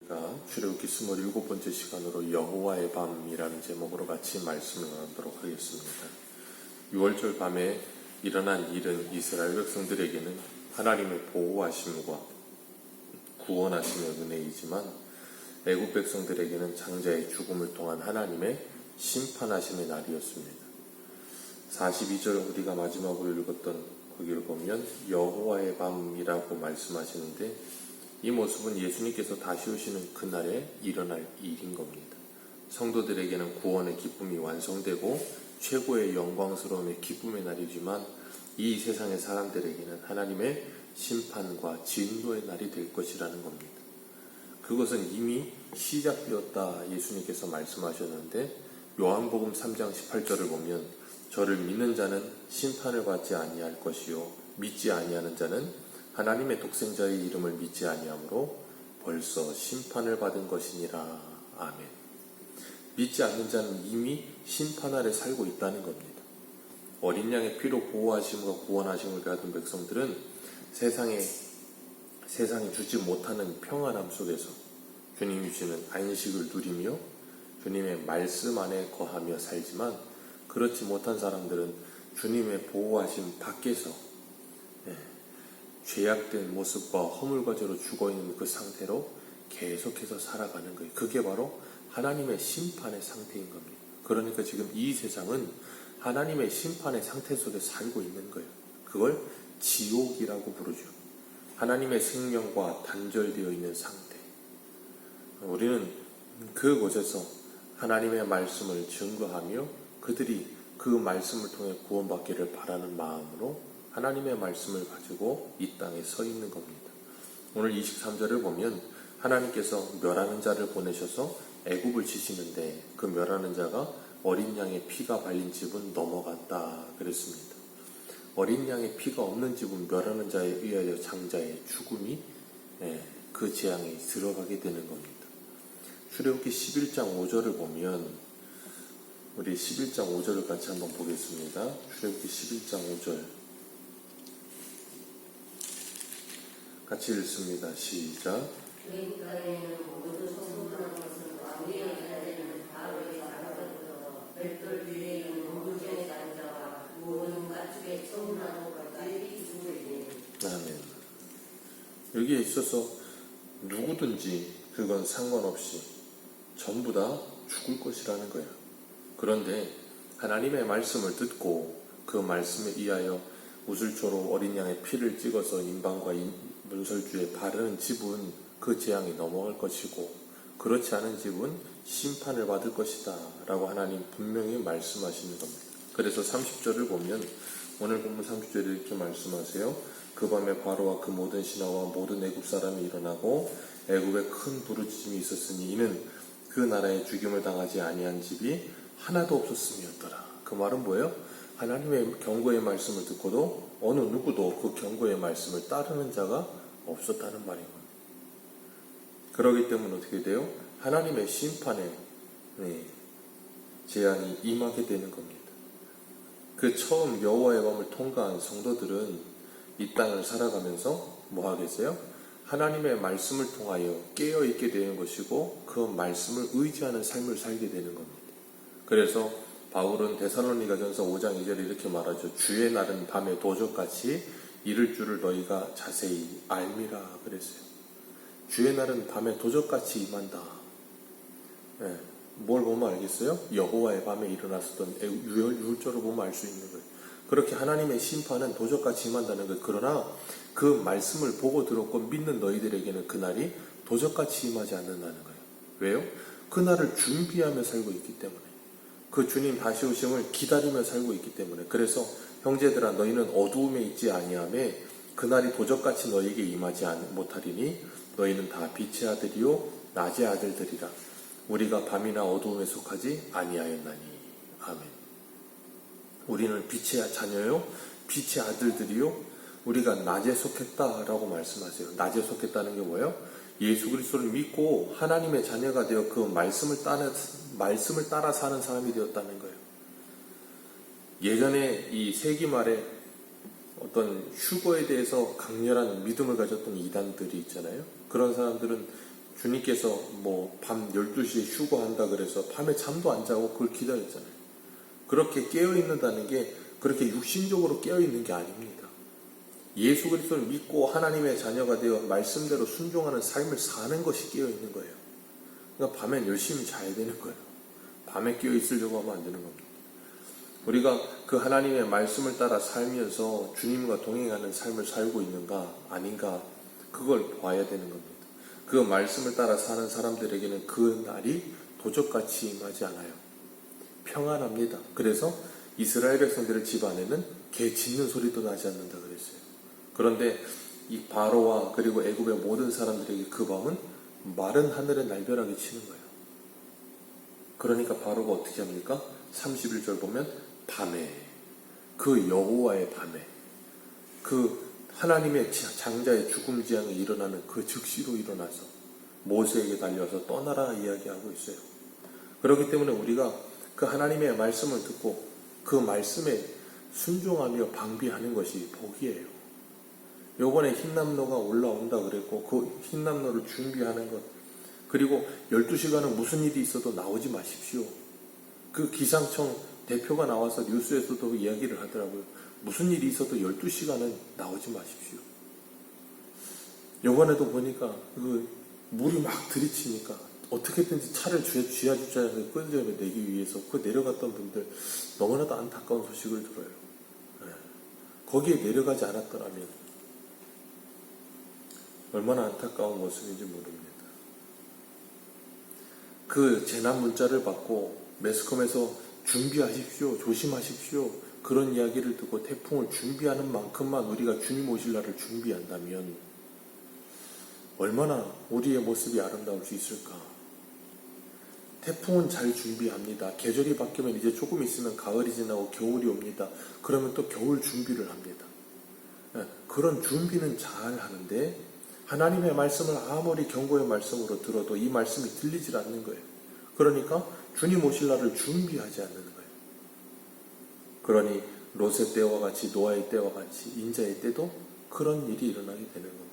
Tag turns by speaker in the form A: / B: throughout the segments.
A: 출애굽기 27번째 시간으로 여호와의 밤이라는 제목으로 같이 말씀을 나누도록 하겠습니다. 6월절 밤에 일어난 일은 이스라엘 백성들에게는 하나님의 보호하심과 구원하심의 은혜이지만 애굽 백성들에게는 장자의 죽음을 통한 하나님의 심판하심의 날이었습니다. 42절 우리가 마지막으로 읽었던 거기를 보면 여호와의 밤이라고 말씀하시는데 이 모습은 예수님께서 다시 오시는 그날에 일어날 일인 겁니다. 성도들에게는 구원의 기쁨이 완성되고 최고의 영광스러움의 기쁨의 날이지만 이 세상의 사람들에게는 하나님의 심판과 진노의 날이 될 것이라는 겁니다. 그것은 이미 시작되었다 예수님께서 말씀하셨는데 요한복음 3장 18절을 보면 저를 믿는 자는 심판을 받지 아니할 것이요 믿지 아니하는 자는 하나님의 독생자의 이름을 믿지 아니하므로 벌써 심판을 받은 것이니라. 아멘. 믿지 않는 자는 이미 심판 아래 살고 있다는 겁니다. 어린 양의 피로 보호하심과 구원하심을 받은 백성들은 세상에 주지 못하는 평안함 속에서 주님이 주시는 안식을 누리며 주님의 말씀 안에 거하며 살지만 그렇지 못한 사람들은 주님의 보호하심 밖에서 죄악된 모습과 허물과 죄로 죽어있는 그 상태로 계속해서 살아가는 거예요. 그게 바로 하나님의 심판의 상태인 겁니다. 그러니까 지금 이 세상은 하나님의 심판의 상태 속에 살고 있는 거예요. 그걸 지옥이라고 부르죠. 하나님의 생명과 단절되어 있는 상태. 우리는 그곳에서 하나님의 말씀을 증거하며 그들이 그 말씀을 통해 구원받기를 바라는 마음으로 하나님의 말씀을 가지고 이 땅에 서 있는 겁니다. 오늘 23절을 보면 하나님께서 멸하는 자를 보내셔서 애굽을 치시는데 그 멸하는 자가 어린 양의 피가 발린 집은 넘어간다 그랬습니다. 어린 양의 피가 없는 집은 멸하는 자에 의하여 장자의 죽음이 그 재앙에 들어가게 되는 겁니다. 출애굽기 11장 5절을 보면 우리 11장 5절을 같이 한번 보겠습니다. 출애굽기 11장 5절 같이 읽습니다. 시작. 아멘. 여기에 있어서 누구든지 그건 상관없이 전부 다 죽을 것이라는 거예요. 그런데 하나님의 말씀을 듣고 그 말씀에 의하여 우슬초로 어린 양의 피를 찍어서 인방과 문설주에 바르는 집은 그 재앙이 넘어갈 것이고 그렇지 않은 집은 심판을 받을 것이다 라고 하나님 분명히 말씀하시는 겁니다. 그래서 30절을 보면 오늘 본문 30절에 이렇게 말씀하세요. 그 밤에 바로와 그 모든 신하와 모든 애굽 사람이 일어나고 애굽에 큰 부르짖음이 있었으니 이는 그 나라에 죽임을 당하지 아니한 집이 하나도 없었음이었더라. 그 말은 뭐예요? 하나님의 경고의 말씀을 듣고도 어느 누구도 그 경고의 말씀을 따르는 자가 없었다는 말인 겁니다. 그렇기 때문에 어떻게 돼요? 하나님의 심판에 재앙이 임하게 되는 겁니다. 그 처음 여호와의 밤을 통과한 성도들은 이 땅을 살아가면서 뭐 하겠어요? 하나님의 말씀을 통하여 깨어있게 되는 것이고 그 말씀을 의지하는 삶을 살게 되는 겁니다. 그래서 바울은 데살로니가전서 5장 2절에 이렇게 말하죠. 주의 날은 밤에 도적같이 이를 줄을 너희가 자세히 알미라 그랬어요. 주의 날은 밤에 도적같이 임한다. 뭘 보면 알겠어요? 여호와의 밤에 일어났었던 율조를 보면 알 수 있는 거예요. 그렇게 하나님의 심판은 도적같이 임한다는 거예요. 그러나 그 말씀을 보고 들었고 믿는 너희들에게는 그날이 도적같이 임하지 않는다는 거예요. 왜요? 그날을 준비하며 살고 있기 때문에. 그 주님 다시 오심을 기다리며 살고 있기 때문에. 그래서 형제들아 너희는 어두움에 있지 아니하며 그날이 도적같이 너희에게 임하지 못하리니 너희는 다 빛의 아들이요 낮의 아들들이라. 우리가 밤이나 어두움에 속하지 아니하였나니. 아멘. 우리는 빛의 자녀요 빛의 아들들이요 우리가 낮에 속했다라고 말씀하세요. 낮에 속했다는 게 뭐예요? 예수 그리스도를 믿고 하나님의 자녀가 되어 그 말씀을 따라 사는 사람이 되었다는 거예요. 예전에 이 세기 말에 어떤 휴거에 대해서 강렬한 믿음을 가졌던 이단들이 있잖아요. 그런 사람들은 주님께서 뭐 밤 12시에 휴거한다 그래서 밤에 잠도 안 자고 그걸 기다렸잖아요. 그렇게 깨어있는다는 게 그렇게 육신적으로 깨어있는 게 아닙니다. 예수 그리스도를 믿고 하나님의 자녀가 되어 말씀대로 순종하는 삶을 사는 것이 깨어있는 거예요. 그러니까 밤엔 열심히 자야 되는 거예요. 밤에 깨어있으려고 하면 안 되는 겁니다. 우리가 그 하나님의 말씀을 따라 살면서 주님과 동행하는 삶을 살고 있는가 아닌가 그걸 봐야 되는 겁니다. 그 말씀을 따라 사는 사람들에게는 그 날이 도적같이 임하지 않아요. 평안합니다. 그래서 이스라엘 백성들의 집안에는 개 짖는 소리도 나지 않는다 그랬어요. 그런데 이 바로와 그리고 애굽의 모든 사람들에게 그 밤은 마른 하늘에 날벼락이 치는 거예요. 그러니까 바로가 어떻게 합니까? 31절 보면 밤에 그 여호와의 밤에 그 하나님의 장자의 죽음 지향에 일어나는 그 즉시로 일어나서 모세에게 달려서 떠나라 이야기하고 있어요. 그렇기 때문에 우리가 그 하나님의 말씀을 듣고 그 말씀에 순종하며 방비하는 것이 복이에요. 요번에 흰남노가 올라온다 그랬고 그 흰남노를 준비하는 것 그리고 12시간은 무슨 일이 있어도 나오지 마십시오. 그 기상청 대표가 나와서 뉴스에서도 이야기를 하더라고요. 무슨 일이 있어도 12시간은 나오지 마십시오. 요번에도 보니까 그 물이 막 들이치니까 어떻게든지 차를 쥐어주자에서 끈적여 내기 위해서 그 내려갔던 분들 너무나도 안타까운 소식을 들어요. 거기에 내려가지 않았더라면 얼마나 안타까운 모습인지 모릅니다. 그 재난 문자를 받고 매스컴에서 준비하십시오, 조심하십시오 그런 이야기를 듣고 태풍을 준비하는 만큼만 우리가 주님 오실 날을 준비한다면 얼마나 우리의 모습이 아름다울 수 있을까. 태풍은 잘 준비합니다. 계절이 바뀌면 이제 조금 있으면 가을이 지나고 겨울이 옵니다. 그러면 또 겨울 준비를 합니다. 그런 준비는 잘 하는데 하나님의 말씀을 아무리 경고의 말씀으로 들어도 이 말씀이 들리질 않는 거예요. 그러니까 주님 오실 날을 준비하지 않는 거예요. 그러니 롯의 때와 같이 노아의 때와 같이 인자의 때도 그런 일이 일어나게 되는 겁니다.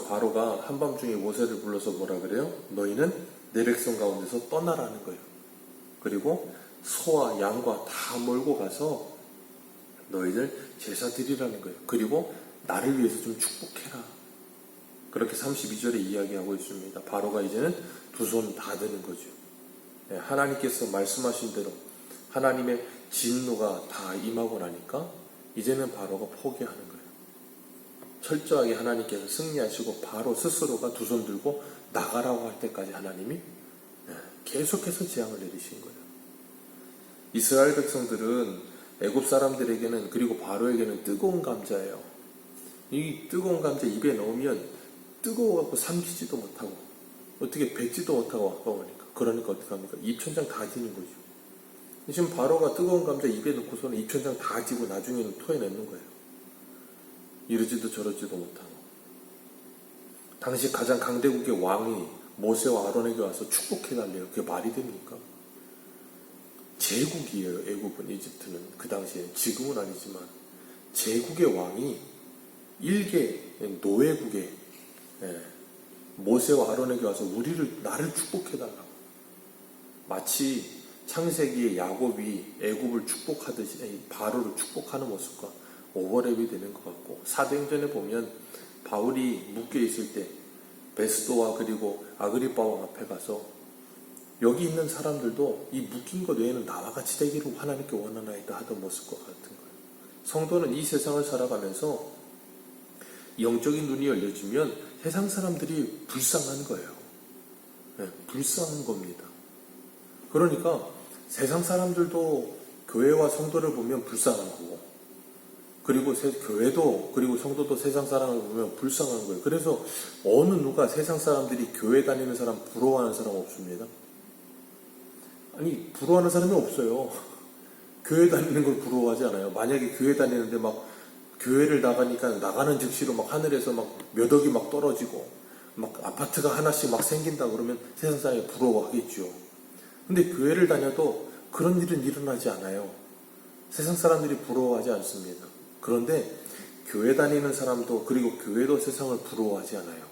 A: 바로가 한밤중에 모세를 불러서 뭐라 그래요? 너희는 내 백성 가운데서 떠나라는 거예요. 그리고 소와 양과 다 몰고 가서 너희들 제사 드리라는 거예요. 그리고 나를 위해서 좀 축복해라. 그렇게 32절에 이야기하고 있습니다. 바로가 이제는 두 손 다 드는 거죠. 하나님께서 말씀하신 대로 하나님의 진노가 다 임하고 나니까 이제는 바로가 포기하는 거예요. 철저하게 하나님께서 승리하시고 바로 스스로가 두 손 들고 나가라고 할 때까지 하나님이 계속해서 재앙을 내리신 거예요. 이스라엘 백성들은 애굽 사람들에게는 그리고 바로에게는 뜨거운 감자예요. 이 뜨거운 감자 입에 넣으면 뜨거워갖고 삼키지도 못하고 어떻게 뱉지도 못하고 아까우니까 그러니까 어떻게 합니까? 입천장 다 지는 거죠. 지금 바로가 뜨거운 감자 입에 넣고서는 입천장 다 지고 나중에는 토해내는 거예요. 이러지도 저러지도 못하고. 당시 가장 강대국의 왕이 모세와 아론에게 와서 축복해달래요. 그게 말이 됩니까? 제국이에요. 애굽은, 이집트는 그 당시에. 지금은 아니지만 제국의 왕이 일개 노예국의 모세와 아론에게 와서 나를 축복해달라고. 마치 창세기의 야곱이 애굽을 축복하듯이 바로를 축복하는 모습과 오버랩이 되는 것 같고, 사도행전에 보면 바울이 묶여 있을 때 베스도와 그리고 아그리빠 왕 앞에 가서 여기 있는 사람들도 이 묶인 것 외에는 나와 같이 되기를 하나님께 원하나이다 하던 모습과 같은 거예요. 성도는 이 세상을 살아가면서 영적인 눈이 열려지면 세상 사람들이 불쌍한 거예요. 불쌍한 겁니다. 그러니까 세상 사람들도 교회와 성도를 보면 불쌍한 거고, 그리고 교회도 그리고 성도도 세상 사람을 보면 불쌍한 거예요. 그래서 어느 누가 세상 사람들이 교회 다니는 사람 부러워하는 사람 없습니다. 아니, 부러워하는 사람이 없어요. 교회 다니는 걸 부러워하지 않아요. 만약에 교회 다니는데 막 교회를 나가니까 나가는 즉시로 막 하늘에서 막 몇 억이 막 떨어지고 막 아파트가 하나씩 막 생긴다 그러면 세상 사람이 부러워하겠죠. 근데 교회를 다녀도 그런 일은 일어나지 않아요. 세상 사람들이 부러워하지 않습니다. 그런데 교회 다니는 사람도 그리고 교회도 세상을 부러워하지 않아요.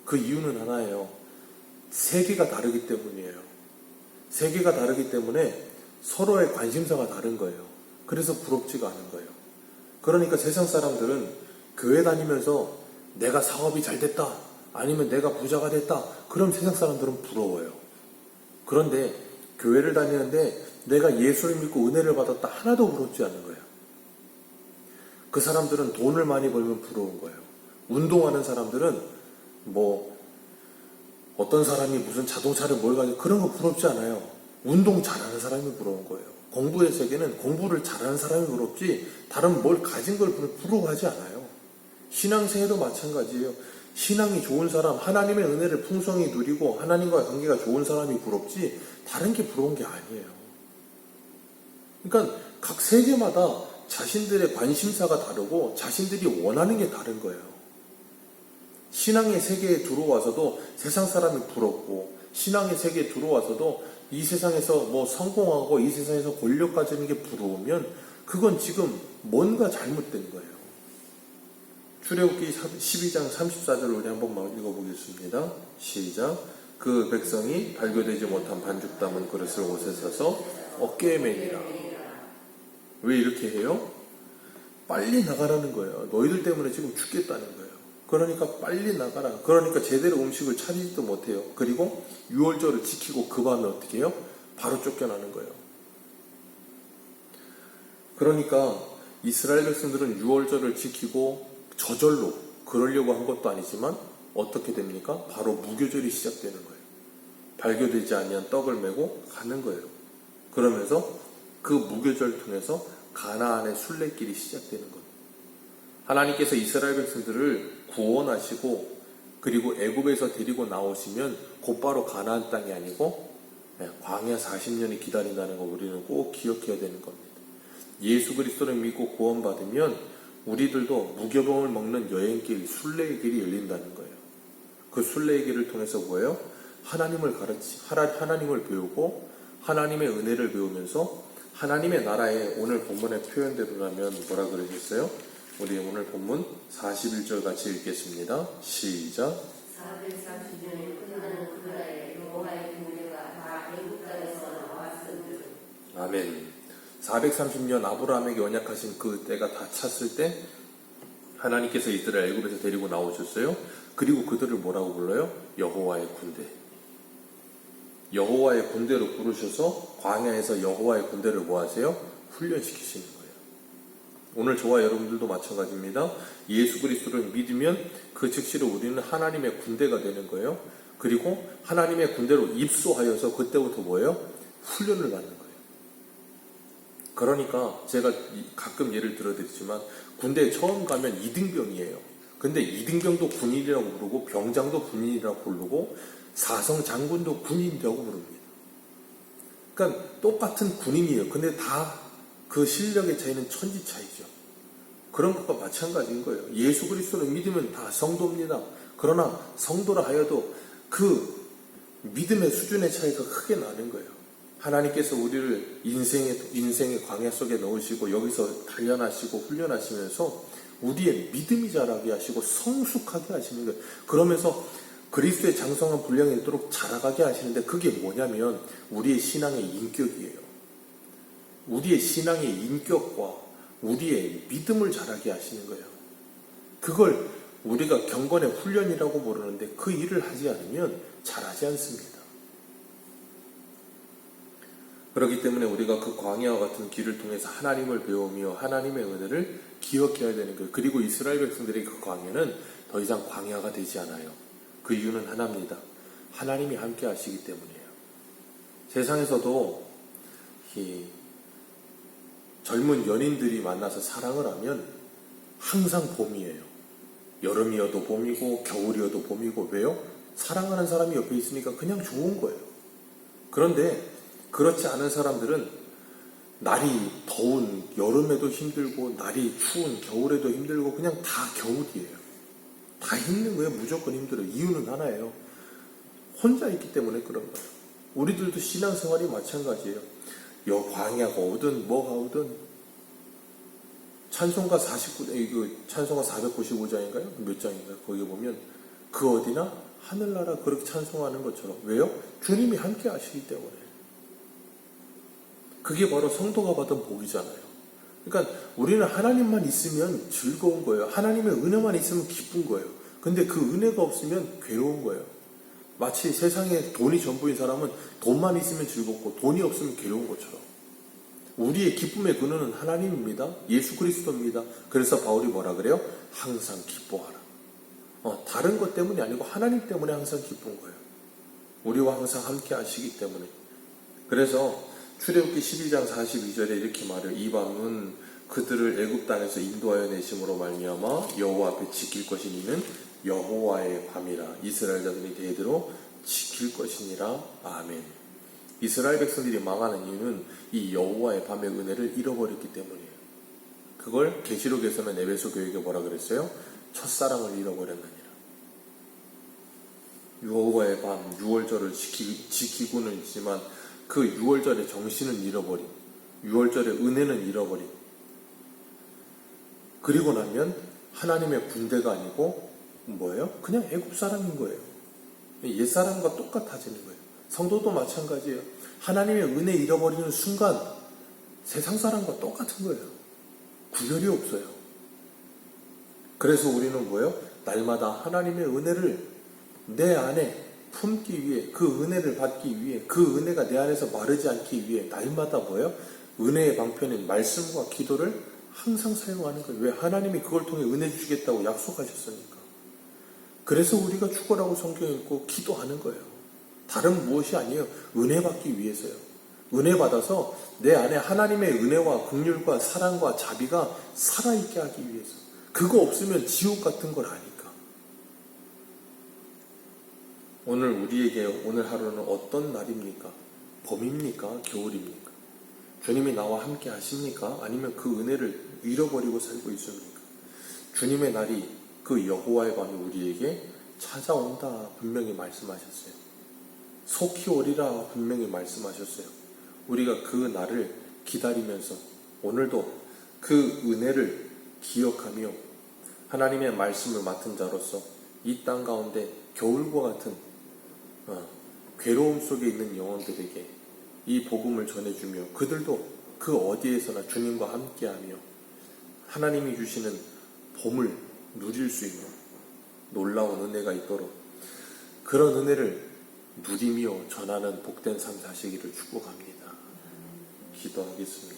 A: 그 이유는 하나예요. 세계가 다르기 때문이에요. 세계가 다르기 때문에 서로의 관심사가 다른 거예요. 그래서 부럽지가 않은 거예요. 그러니까 세상 사람들은 교회 다니면서 내가 사업이 잘 됐다, 아니면 내가 부자가 됐다, 그럼 세상 사람들은 부러워요. 그런데 교회를 다니는데 내가 예수를 믿고 은혜를 받았다, 하나도 부럽지 않은 거예요. 그 사람들은 돈을 많이 벌면 부러운 거예요. 운동하는 사람들은 어떤 사람이 무슨 자동차를 뭘 가지고 그런 거 부럽지 않아요. 운동 잘하는 사람이 부러운 거예요. 공부의 세계는 공부를 잘하는 사람이 부럽지 다른 뭘 가진 걸 부러워하지 않아요. 신앙생활도 마찬가지예요. 신앙이 좋은 사람, 하나님의 은혜를 풍성히 누리고 하나님과의 관계가 좋은 사람이 부럽지 다른 게 부러운 게 아니에요. 그러니까 각 세계마다 자신들의 관심사가 다르고 자신들이 원하는 게 다른 거예요. 신앙의 세계에 들어와서도 세상 사람이 부럽고, 신앙의 세계에 들어와서도 이 세상에서 성공하고 이 세상에서 권력 가지는 게 부러우면 그건 지금 뭔가 잘못된 거예요. 출애굽기 12장 34절 우리 한번 읽어보겠습니다. 시작. 그 백성이 발교되지 못한 반죽 담은 그릇을 옷에 싸서 어깨에 매니라. 왜 이렇게 해요? 빨리 나가라는 거예요. 너희들 때문에 지금 죽겠다는 거예요. 그러니까 빨리 나가라. 그러니까 제대로 음식을 차리지도 못해요. 그리고 유월절을 지키고 그 밤에 어떻게 해요? 바로 쫓겨나는 거예요. 그러니까 이스라엘 백성들은 유월절을 지키고 저절로 그러려고 한 것도 아니지만 어떻게 됩니까? 바로 무교절이 시작되는 거예요. 발교되지 아니한 떡을 메고 가는 거예요. 그러면서 그 무교절 통해서 가나안의 순례길이 시작되는 거예요. 하나님께서 이스라엘 백성들을 구원하시고 그리고 애굽에서 데리고 나오시면 곧바로 가나안 땅이 아니고 광야 40년이 기다린다는 거 우리는 꼭 기억해야 되는 겁니다. 예수 그리스도를 믿고 구원받으면 우리들도 무교병을 먹는 여행길, 순례의 길이 열린다는 거예요. 그 순례의 길을 통해서 뭐예요? 하나님을 배우고 하나님의 은혜를 배우면서 하나님의 나라에 오늘 본문의 표현대로라면 뭐라 그러셨어요? 우리 오늘 본문 41절 같이 읽겠습니다. 시작.
B: 430년에 끝나는 그 날에 여호와의 군대가 다 애굽 땅에서 나왔음을.
A: 아멘. 430년 아브라함에게 언약하신 그 때가 다 찼을 때 하나님께서 이들을 애굽에서 데리고 나오셨어요. 그리고 그들을 뭐라고 불러요? 여호와의 군대. 여호와의 군대로 부르셔서 광야에서 여호와의 군대를 뭐 하세요? 훈련시키시는 거예요. 오늘 저와 여러분들도 마찬가지입니다. 예수 그리스도를 믿으면 그 즉시로 우리는 하나님의 군대가 되는 거예요. 그리고 하나님의 군대로 입소하여서 그때부터 뭐예요? 훈련을 받는 거예요. 그러니까 제가 가끔 예를 들어드리지만 군대에 처음 가면 2등병이에요. 근데 2등병도 군인이라고 부르고 병장도 군인이라고 부르고 사성 장군도 군인이라고 부릅니다. 그러니까 똑같은 군인이에요. 근데 다 그 실력의 차이는 천지 차이죠. 그런 것과 마찬가지인 거예요. 예수 그리스도를 믿으면 다 성도입니다. 그러나 성도라 하여도 그 믿음의 수준의 차이가 크게 나는 거예요. 하나님께서 우리를 인생의 광야 속에 넣으시고 여기서 단련하시고 훈련하시면서 우리의 믿음이 자라게 하시고 성숙하게 하시는 거예요. 그러면서 그리스도의 장성한 분량이 있도록 자라가게 하시는데 그게 뭐냐면 우리의 신앙의 인격이에요. 우리의 신앙의 인격과 우리의 믿음을 자라게 하시는 거예요. 그걸 우리가 경건의 훈련이라고 부르는데 그 일을 하지 않으면 잘하지 않습니다. 그렇기 때문에 우리가 그 광야와 같은 길을 통해서 하나님을 배우며 하나님의 은혜를 기억해야 되는 거예요. 그리고 이스라엘 백성들의 그 광야는 더 이상 광야가 되지 않아요. 그 이유는 하나입니다. 하나님이 함께 하시기 때문이에요. 세상에서도 이 젊은 연인들이 만나서 사랑을 하면 항상 봄이에요. 여름이어도 봄이고 겨울이어도 봄이고. 왜요? 사랑하는 사람이 옆에 있으니까 그냥 좋은 거예요. 그런데 그렇지 않은 사람들은 날이 더운 여름에도 힘들고 날이 추운 겨울에도 힘들고 그냥 다 겨울이에요. 다 힘든 거예요. 무조건 힘들어요. 이유는 하나예요. 혼자 있기 때문에 그런 거예요. 우리들도 신앙생활이 마찬가지예요. 광야가 오든 뭐가 오든 찬송가 495장인가요? 몇 장인가요? 거기 보면 그 어디나 하늘나라 그렇게 찬송하는 것처럼. 왜요? 주님이 함께 하시기 때문에. 그게 바로 성도가 받은 복이잖아요. 그러니까 우리는 하나님만 있으면 즐거운 거예요. 하나님의 은혜만 있으면 기쁜 거예요. 근데 그 은혜가 없으면 괴로운 거예요. 마치 세상에 돈이 전부인 사람은 돈만 있으면 즐겁고 돈이 없으면 괴로운 것처럼. 우리의 기쁨의 근원은 하나님입니다. 예수 그리스도입니다. 그래서 바울이 뭐라 그래요? 항상 기뻐하라. 다른 것 때문이 아니고 하나님 때문에 항상 기쁜 거예요. 우리와 항상 함께 하시기 때문에. 그래서 출애굽기 12장 42절에 이렇게 말해요. 이 밤은 그들을 애굽 땅에서 인도하여 내심으로 말미암아 여호와 앞에 지킬 것이니는 여호와의 밤이라. 이스라엘 자손이 대대로 지킬 것이니라. 아멘. 이스라엘 백성들이 망하는 이유는 이 여호와의 밤의 은혜를 잃어버렸기 때문이에요. 그걸 계시록에서는 에베소 교회가 뭐라 그랬어요? 첫사랑을 잃어버렸느니라. 여호와의 밤, 유월절을 지키고는 있지만 그 유월절의 정신은 잃어버린, 유월절의 은혜는 잃어버린. 그리고 나면 하나님의 군대가 아니고 뭐예요? 그냥 애굽 사람인 거예요. 옛사람과 똑같아지는 거예요. 성도도 마찬가지예요. 하나님의 은혜 잃어버리는 순간 세상 사람과 똑같은 거예요. 구별이 없어요. 그래서 우리는 뭐예요? 날마다 하나님의 은혜를 내 안에 품기 위해, 그 은혜를 받기 위해, 그 은혜가 내 안에서 마르지 않기 위해 날마다 뭐예요? 은혜의 방편인 말씀과 기도를 항상 사용하는 거예요. 왜? 하나님이 그걸 통해 은혜 주시겠다고 약속하셨으니까. 그래서 우리가 축구라고 성경 읽고 기도하는 거예요. 다른 무엇이 아니에요. 은혜 받기 위해서요. 은혜 받아서 내 안에 하나님의 은혜와 긍휼과 사랑과 자비가 살아있게 하기 위해서. 그거 없으면 지옥 같은 걸 아니까. 오늘 우리에게 오늘 하루는 어떤 날입니까? 봄입니까? 겨울입니까? 주님이 나와 함께 하십니까? 아니면 그 은혜를 잃어버리고 살고 있습니까? 주님의 날이, 그 여호와의 밤이 우리에게 찾아온다 분명히 말씀하셨어요. 속히 오리라 분명히 말씀하셨어요. 우리가 그 날을 기다리면서 오늘도 그 은혜를 기억하며 하나님의 말씀을 맡은 자로서 이 땅 가운데 겨울과 같은 괴로움 속에 있는 영혼들에게 이 복음을 전해주며 그들도 그 어디에서나 주님과 함께하며 하나님이 주시는 봄을 누릴 수 있는 놀라운 은혜가 있도록 그런 은혜를 누리며 전하는 복된 삶 사시기를 축복합니다. 기도하겠습니다.